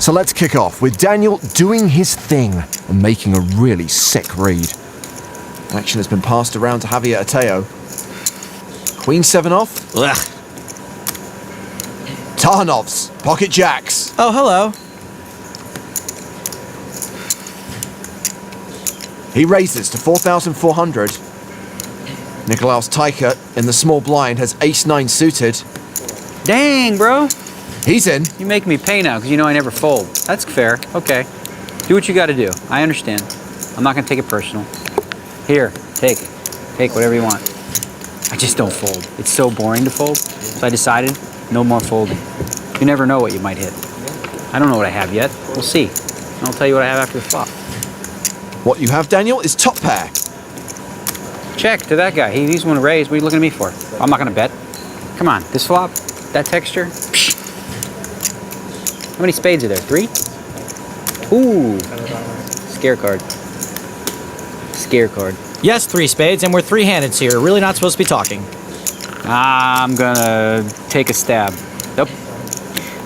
So let's kick off with Daniel doing his thing and making a really sick read. Action has been passed around to Javier Ateo. Queen 7 off. Ugh. Tarnov's pocket jacks. Oh, hello. He raises to 4,400. Nicolaus Teicher in the small blind has ace-9 suited. Dang, bro. He's in. You make me pay now because you know I never fold. That's fair. Okay. Do what you got to do. I understand. I'm not going to take it personal. Here, take it. Take whatever you want. I just don't fold. It's so boring to fold. So I decided no more folding. You never know what you might hit. I don't know what I have yet. We'll see. And I'll tell you what I have after the flop. What you have, Daniel, is top pair. Check to that guy. He's going to raise. What are you looking at me for? I'm not going to bet. Come on. This flop, that texture. Psh. How many spades are there? 3? Ooh. Scare card. Scare card. Yes, 3 spades, and we're 3-handed, so you're really not supposed to be talking. I'm going to take a stab. Nope.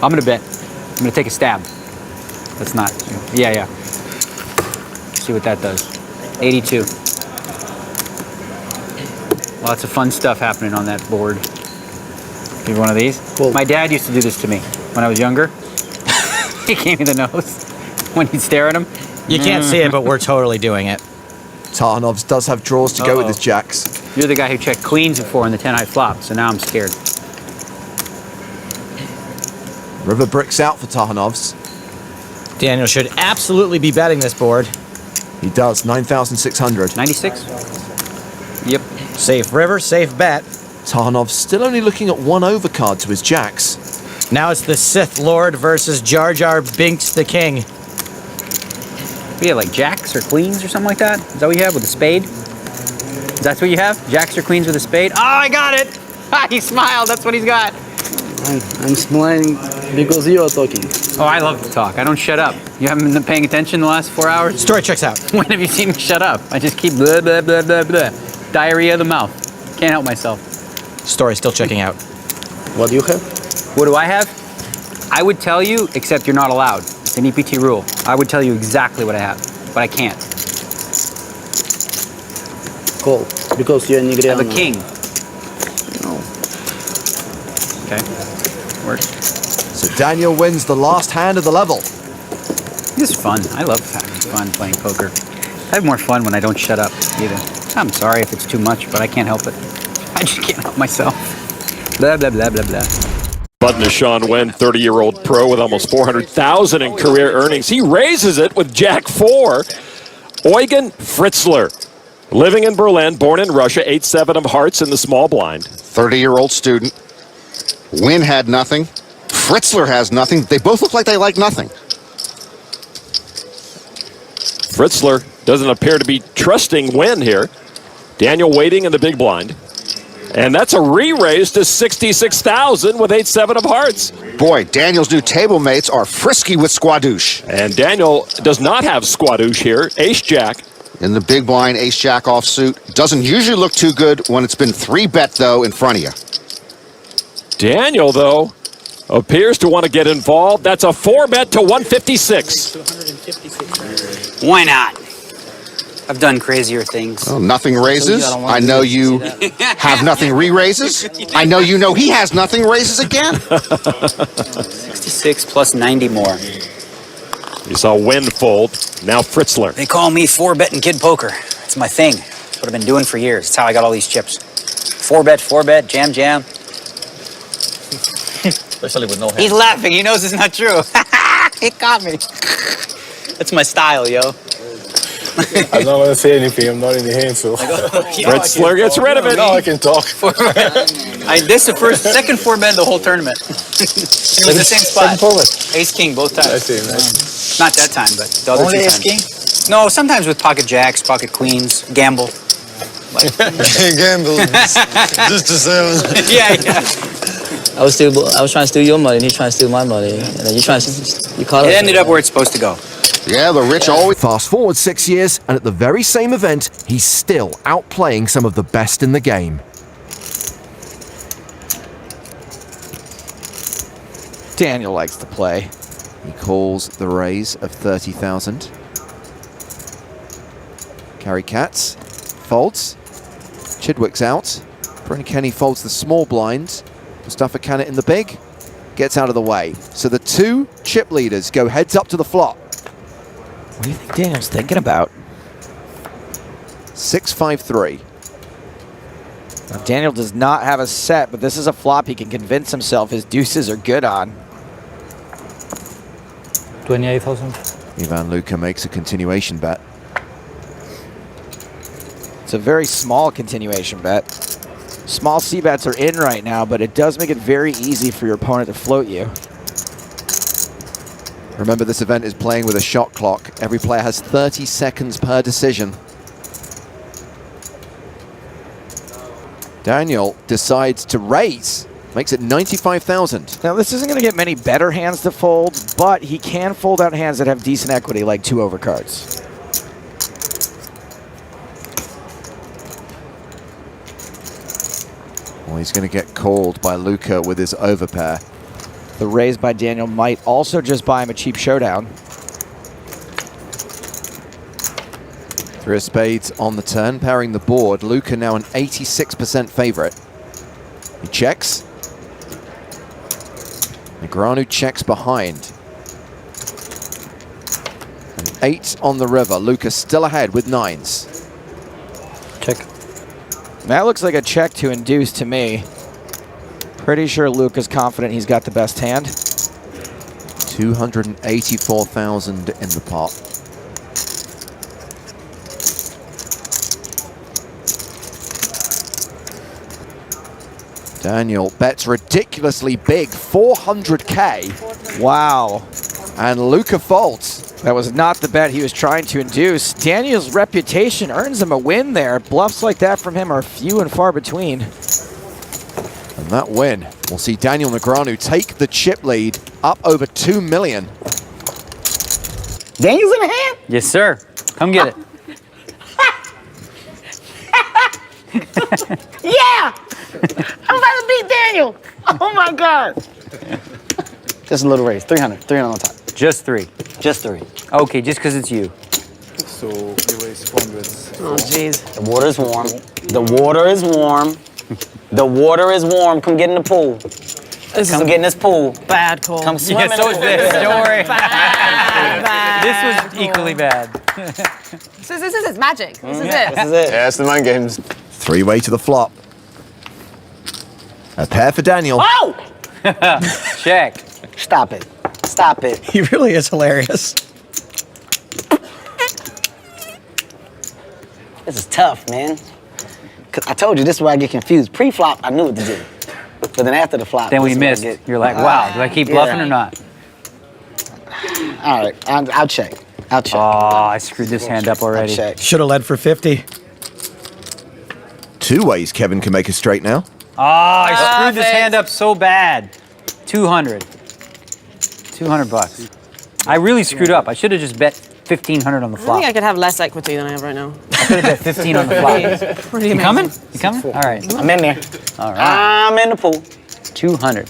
I'm going to bet. I'm going to take a stab. That's not. Yeah. See what that does. 82. Lots of fun stuff happening on that board. Give one of these. Cool. My dad used to do this to me when I was younger. He gave me the nose when he'd stare at him. You can't see it, but we're totally doing it. Tarnov's does have draws to go with his jacks. You're the guy who checked queens before in the 10-high flop, so now I'm scared. River bricks out for Tarnov's. Daniel should absolutely be betting this board. He does, 9,600. 96? Yep. Safe river, safe bet. Tarnov's still only looking at 1 overcard to his jacks. Now it's the Sith Lord versus Jar Jar Binks the King. What do you have, like jacks or queens or something like that? Is that what you have with a spade? That's what you have? Jacks or queens with a spade? Oh, I got it! Ha, he smiled, that's what he's got. I'm smiling because you are talking. Oh, I love to talk. I don't shut up. You haven't been paying attention the last 4 hours? Story checks out. When have you seen me shut up? I just keep blah, blah, blah, blah, blah. Diarrhea of the mouth. Can't help myself. Story still checking out. What do you have? What do I have? I would tell you, except you're not allowed. It's an EPT rule. I would tell you exactly what I have, but I can't. Call. Because you're I NEGREANU'S. have a king. No. Okay. Works. So Daniel wins the last hand of the level. It's fun. I love having fun playing poker. I have more fun when I don't shut up, either. I'm sorry if it's too much, but I can't help it. I just can't help myself. Blah, blah, blah, blah, blah. Button is Sean Wen, 30-year-old pro with almost $400,000 in career earnings. He raises it with Jack 4. Eugen Fritzler, living in Berlin, born in Russia, 8-7 of hearts in the small blind. 30-year-old student. Wynn had nothing. Fritzler has nothing. They both look like they like nothing. Fritzler doesn't appear to be trusting Wynn here. Daniel waiting in the big blind. And that's a re-raise to 66,000 with 8-7 of hearts. Boy, Daniel's new table mates are frisky with squadouche. And Daniel does not have squadouche here. Ace-Jack. In the big blind, ace-jack offsuit. Doesn't usually look too good when it's been 3-bet, though, in front of you. Daniel, though, appears to want to get involved. That's a 4-bet to 156. Why not? I've done crazier things. Oh, nothing raises. I know you have nothing re-raises. I know you know he has nothing raises again. 66 plus 90 more. You saw Wynn fold. Now Fritzler. They call me 4-betting kid poker. It's my thing. It's what I've been doing for years. It's how I got all these chips. 4-bet, jam, jam. Especially with no hand. He's laughing. He knows it's not true. He caught me. That's my style, yo. I'm not going to say anything. I'm not in the hand, so. Fritzler gets rid of it. Now I can talk. This is the second 4-bet of the whole tournament. It was the same spot. Ace-king both times. I see, man. Not that time, but the other Only two times. ace-king? No, sometimes with pocket jacks, pocket queens, gamble. Like, Gamble. Just to say. yeah. I was trying to steal your money, and he's trying to steal my money. And then you caught It us. ended up where it's supposed to go. Yeah, the rich always... Fast forward 6 years, and at the very same event, he's still outplaying some of the best in the game. Daniel likes to play. He calls the raise of 30,000. Carry Katz folds. Chidwick's out. Bryn Kenny folds the small blind. Mustafa Kanat in the big. Gets out of the way. So the two chip leaders go heads up to the flop. What do you think Daniel's thinking about? 6-5-3. Now, Daniel does not have a set, but this is a flop he can convince himself his deuces are good on. 28,000. Ivan Luka makes a continuation bet. It's a very small continuation bet. Small C-bets are in right now, but it does make it very easy for your opponent to float you. Remember, this event is playing with a shot clock. Every player has 30 seconds per decision. Daniel decides to raise. Makes it 95,000. Now, this isn't going to get many better hands to fold, but he can fold out hands that have decent equity, like 2 overcards. Well, he's going to get called by Luka with his overpair. The raise by Daniel might also just buy him a cheap showdown. 3 of spades on the turn, pairing the board. Luka now an 86% favorite. He checks. Negreanu checks behind. An 8 on the river. Luka still ahead with 9s. Check. That looks like a check to induce to me. Pretty sure Luka's confident he's got the best hand. 284,000 in the pot. Daniel bets ridiculously big, 400K. Wow. And Luka folds. That was not the bet he was trying to induce. Daniel's reputation earns him a win there. Bluffs like that from him are few and far between. And that win will see Daniel Negreanu take the chip lead up over 2 million. Daniel's in the hand? Yes, sir. Come get it. Yeah! I'm about to beat Daniel. Oh my God. Just a little raise. 300. 300 on top. Just 3. Just 3. Okay, just because it's you. So you raise 400. Oh, jeez. The water's warm. The water is warm. The water is warm. Come get in the pool. Come get in this pool. Bad call. Come swim in the pool. Don't worry. Bad. This was equally bad. This is magic. This is it. This is it. Yeah, it's the mind games. 3-way to the flop. A pair for Daniel. Oh! Check. Stop it. Stop it. He really is hilarious. This is tough, man. Cause I told you this is where I get confused. Pre-flop, I knew what to do. But then after the flop, Then we this is where I missed. get- You're like, wow, do I keep bluffing or not? All right, I'll check. I'll check. Oh, I screwed this hand up I'll already. check. Should have led for 50. 2 ways Kevin can make it straight now. Oh, I screwed this hand up so bad. 200. 200 bucks. I really screwed up. I should have just bet 1,500 on the I flop. think I could have less equity than I have right now. I could have bet 15 on the flop. Pretty You amazing. coming? You coming? All right. I'm in there. All right. I'm in the pool. 200.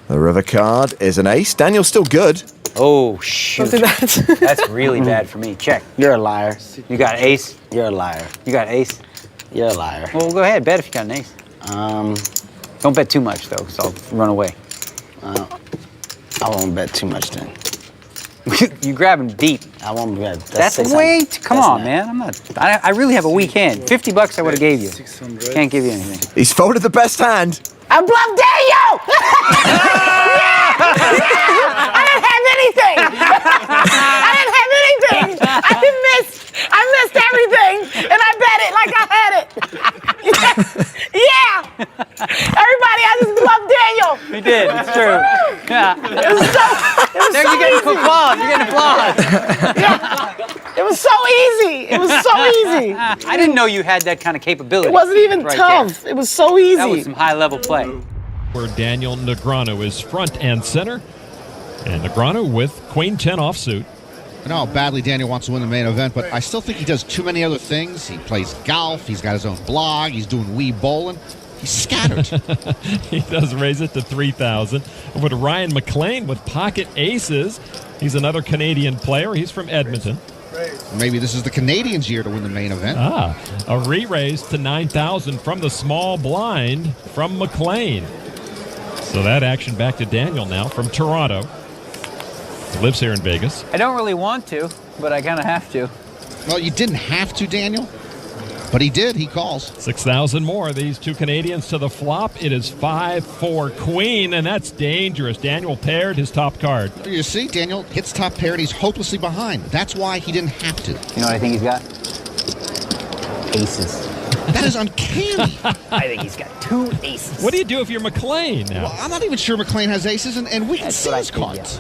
The river card is an ace. Daniel's still good. Oh, shoot. Don't do that. That's really bad for me. Check. You're a liar. You got ace? You're a liar. You got ace? You're a liar. Well, go ahead. Bet if you got an ace. Um, Don't bet too much, though, so I'll run away. I won't bet too much then. You grab him deep. I won't bet. That's 600. way too, come That's on, not- man. I'm not. I really have a weak hand. 50 bucks I would have gave you. 600. Can't give you anything. He's folded the best hand. I bluffed Daniel! I didn't have anything! I didn't have anything! I missed everything, and I bet it like I had it. Yeah! Everybody, I just bluffed Daniel! You did. It's true. Yeah. It was so There, you're getting easy. applause. You're getting applause. It was so easy. It was so easy. I didn't know you had that kind of capability. It wasn't even right tough. It was so easy. That was some high-level play. Where Daniel Negreanu is front and center. And Negreanu with Queen 10 offsuit. I know how badly Daniel wants to win the main event, but I still think he does too many other things. He plays golf. He's got his own blog. He's doing Wii bowling. He's scattered. He does raise it to 3,000. Over to Ryan McLean with pocket aces. He's another Canadian player. He's from Edmonton. Maybe this is the Canadians' year to win the main event. A re-raise to 9,000 from the small blind from McLean. So that action back to Daniel now from Toronto. He lives here in Vegas. I don't really want to, but I kind of have to. Well, you didn't have to, Daniel. But he did. He calls. 6,000 more. These two Canadians to the flop. It is 5-4 queen, and that's dangerous. Daniel paired his top card. You see, Daniel hits top pair, and he's hopelessly behind. That's why he didn't have to. You know what I think he's got? Aces. That is uncanny. I think he's got 2 aces. What do you do if you're McLean now? Well, I'm not even sure McLean has aces, and we can see his cards.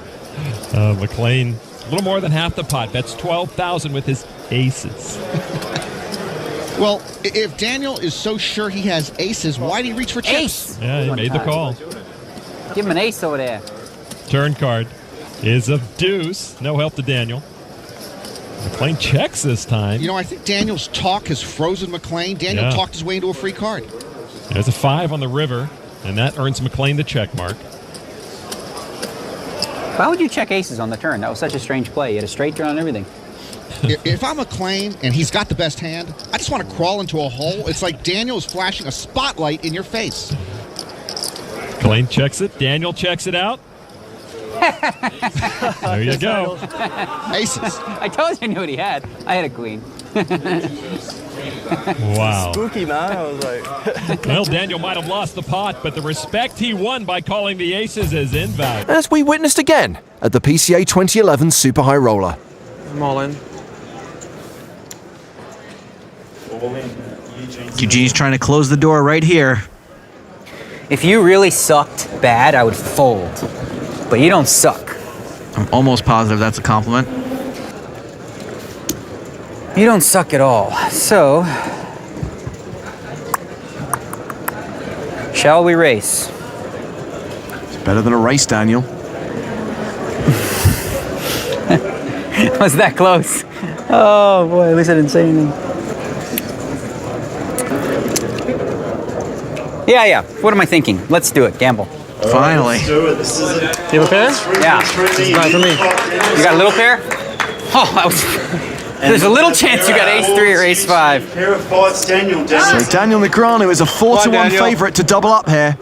McLean, a little more than half the pot. That's 12,000 with his aces. Well, if Daniel is so sure he has aces, why did he reach for chips? Yeah, he made the call. Give him an ace over there. Turn card is a deuce. No help to Daniel. McLean checks this time. You know, I think Daniel's talk has frozen McLean. Daniel talked his way into a free card. There's a 5 on the river, and that earns McLean the check mark. Why would you check aces on the turn? That was such a strange play. You had a straight turn on everything. If I'm McLean and he's got the best hand, I just want to crawl into a hole. It's like Daniel is flashing a spotlight in your face. McLean checks it. Daniel checks it out. There you go. Aces. I told you I knew what he had. I had a queen. Wow. Spooky, man. I was like... Well, Daniel might have lost the pot, but the respect he won by calling the aces is invaluable. As we witnessed again at the PCA 2011 Super High Roller. I'm all in. Eugene's trying to close the door right here. If you really sucked bad, I would fold. But you don't suck. I'm almost positive that's a compliment. You don't suck at all. So, shall we race? It's better than a race, Daniel. Was that close? Oh boy, at least I didn't say anything. Yeah. What am I thinking? Let's do it. Gamble. Finally. You have a pair? Yeah. This is mine for me. You got a little pair? Oh, that was... There's a little chance you got ace 3 or ace 5. Pair of fights, Daniel. So Daniel Negreanu is a 4-1 favourite to double up here.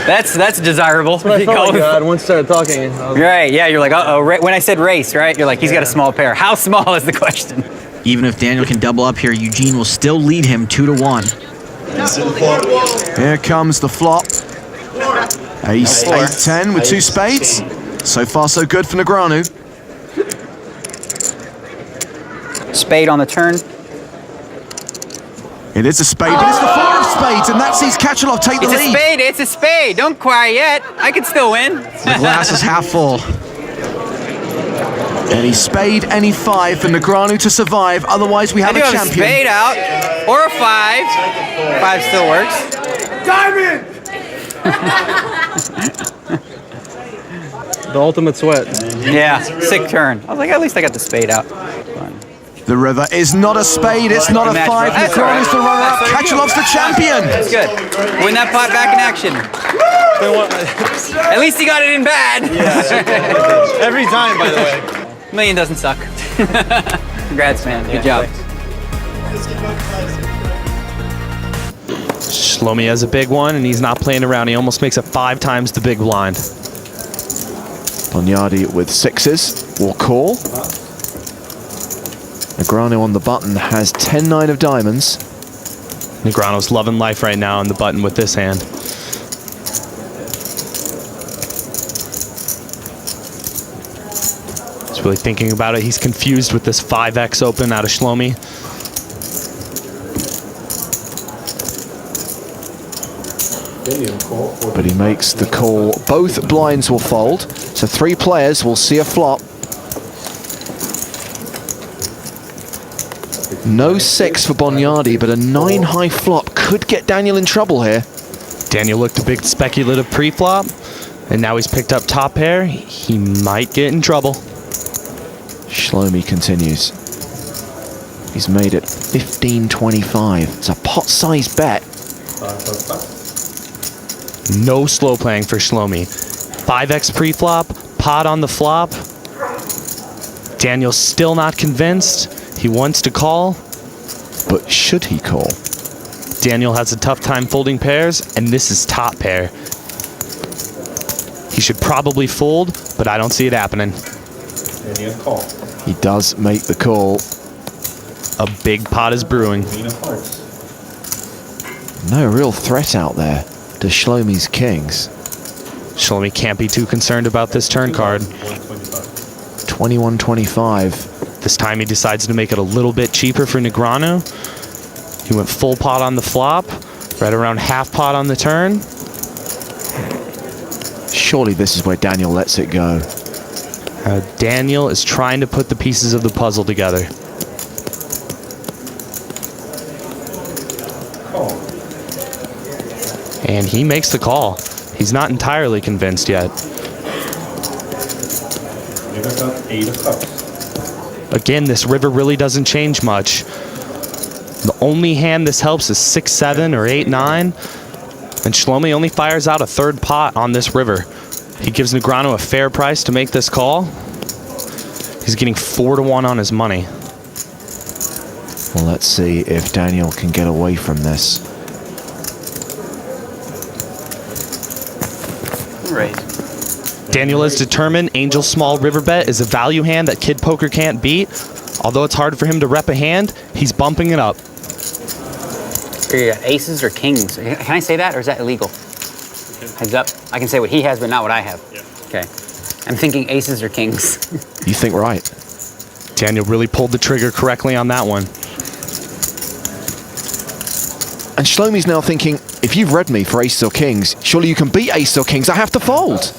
That's desirable. That's what I felt like God once started talking. Right, yeah, you're like, uh-oh. When I said race, right? You're like, he's got a small pair. How small is the question? Even if Daniel can double up here, Eugene will still lead him 2-1. Here comes the flop. Ace 8-10 with 2 spades. So far, so good for Negreanu. Spade on the turn. It is a spade, but it's the 4 of spades, and that sees Kachalov take the lead. It's a spade. Don't cry yet. I could still win. The glass is half full. Any spade, any 5 for Negreanu to survive. Otherwise, we have a champion. A spade out or a 5. 5 still works. Diamond! The ultimate sweat. Yeah, sick turn. I was like, at least I got the spade out. The river is not a spade, it's not a 5. Negreanu's the runner-up. Kachalov's the champion. That's good. Win that pot back in action. At least he got it in bad. Yeah. Every time, by the way. Million doesn't suck. Congrats, man. Good job. Shlomi has a big one, and he's not playing around. He almost makes it 5 times the big blind. Bonyadi with 6s will call. Negreanu on the button has 10-9 of diamonds. Negreanu's loving life right now on the button with this hand. He's really thinking about it. He's confused with this 5x open out of Shlomi. But he makes the call. Both blinds will fold, so 3 players will see a flop. No 6 for Bonyadi, but a 9 high flop could get Daniel in trouble here. Daniel looked a big speculative pre-flop, and now he's picked up top pair. He might get in trouble. Shlomi continues. He's made it 15.25. It's a pot-sized bet. No slow playing for Shlomi. 5x pre-flop, pot on the flop. Daniel's still not convinced. He wants to call. But should he call? Daniel has a tough time folding pairs, and this is top pair. He should probably fold, but I don't see it happening. He does make the call. A big pot is brewing. No real threat out there to Shlomi's kings. Shlomi can't be too concerned about this turn card. 21.25. This time he decides to make it a little bit cheaper for Negreanu. He went full pot on the flop, right around half pot on the turn. Surely this is where Daniel lets it go. Daniel is trying to put the pieces of the puzzle together. And he makes the call. He's not entirely convinced yet. Again, this river really doesn't change much. The only hand this helps is 6-7 or 8-9. And Shlomi only fires out a third pot on this river. He gives Negreanu a fair price to make this call. He's getting 4-1 on his money. Well, let's see if Daniel can get away from this. Daniel is determined Angel Small River Bet is a value hand that Kid Poker can't beat. Although it's hard for him to rep a hand, he's bumping it up. You got aces or kings? Can I say that, or is that illegal? Heads up. I can say what he has, but not what I have. Okay. I'm thinking aces or kings. You think right. Daniel really pulled the trigger correctly on that one. And Shlomi's now thinking, if you've read me for aces or kings, surely you can beat aces or kings. I have to fold.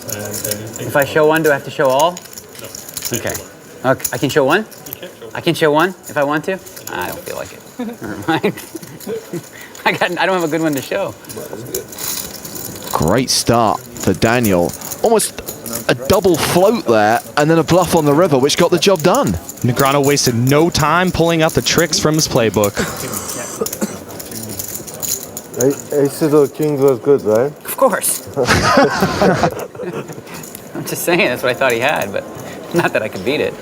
If I show one, do I have to show all? No. Okay. Okay. I can show one? I can show one if I want to? I don't feel like it. Never mind. I don't have a good one to show. Great start for Daniel. Almost a double float there, and then a bluff on the river, which got the job done. Negreanu wasted no time pulling out the tricks from his playbook. Aces or kings was good, right? Of course. I'm just saying, that's what I thought he had, but not that I could beat it.